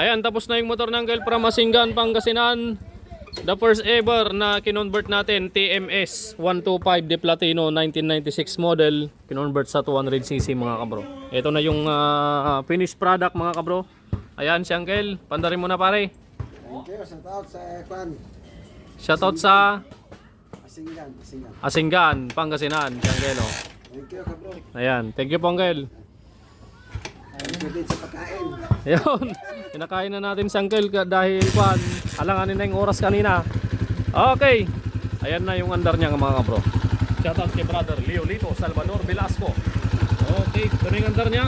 Ayan, tapos na yung motor ng Uncle from Asingan, Pangasinan. The first ever na kinonvert natin, TMS 125 De Platino 1996 model, kinonvert sa 200cc mga kabro. Ito na yung finished product mga kabro. Ayan si Uncle, pandarin mo na pare. Thank you, shoutout sa Kwan. Shoutout sa Asingan. Pangasinan, si Uncle. Oh. Thank you, kabro. Ayan, thank you po Uncle. Thank you din sa pagkain. Ayun, kinakain na natin si Uncle dahil Kwan, alanganin na yung oras kanina. Okay, ayan na yung andar niya mga kabro. Shoutout kay brother Leo Lito Salvador Velasco. Okay, ito na yung andar niya.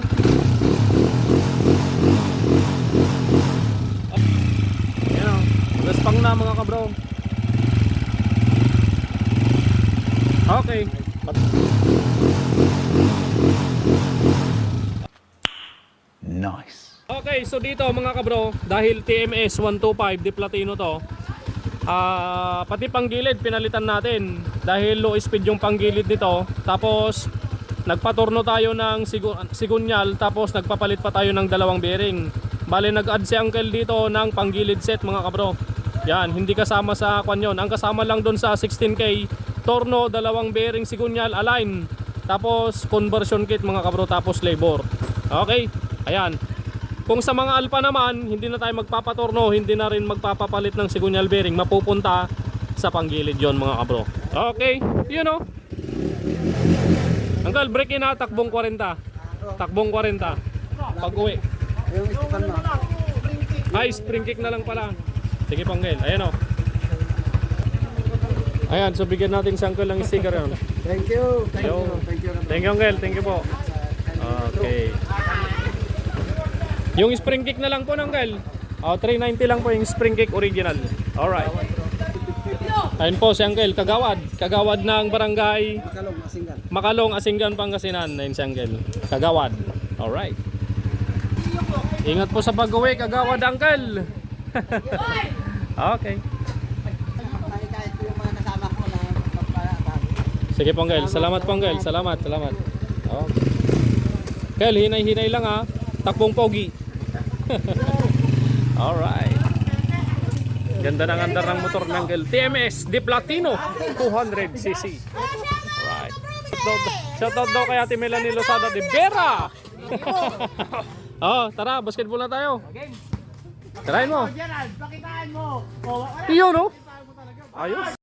Ayan o, gaspang na mga kabro. Okay. Nice. Okay, so dito mga kabro, dahil TMS 125 De Platino to, pati panggilid pinalitan natin dahil low speed yung panggilid nito. Tapos nagpaturno tayo ng sigunyal, tapos nagpapalit pa tayo ng dalawang bearing. Bale nag-add si Uncle dito ng panggilid set mga kabro. Yan, hindi kasama sa kwan yun. Ang kasama lang doon sa 16K, torno, dalawang bearing sigunyal, align, tapos conversion kit mga kabro, tapos labor. Okay, ayan. Kung sa mga Alpha naman, hindi na tayo magpapatorno, hindi na rin magpapapalit ng sigunyal bearing, mapupunta sa panggilid yon mga kabro. Okay, you know. Uncle, brake na, takbong 40. Takbong 40. Pag-uwi. Yung istipan mo. Ay, spring kick na lang pala. Sige pang Uncle, ayan o. Ayan, so bigyan natin si Uncle ng sticker yun. Thank you. Thank you. Yo. Thank you. Thank you Uncle, thank you po. Okay. Yung spring kick na lang po ng Uncle. 390 lang po yung spring kick original. Alright. Ayun po si Uncle, Kagawad. Kagawad ng barangay Makalong, Asingan. Makalong, Asingan, Pangasinan. Ayun si Uncle, Kagawad. Alright. Ingat po sa pag-uwi, Kagawad Uncle. Okay. Kahit po yung mga kasama ko na magpapalabang. Sige po Uncle, salamat po Uncle. Salamat, salamat. Okay. Uncle, hinay-hinay lang ha. Takbong pogi. Alright. Ganda ng andar ng motor ng Uncle. TMS De Platino 200cc. Alright. Shoutout daw kay Ate Melanie Losada de Vera. Oh, tara, basketball na tayo. Tarahin mo. Iyon no? Ayos.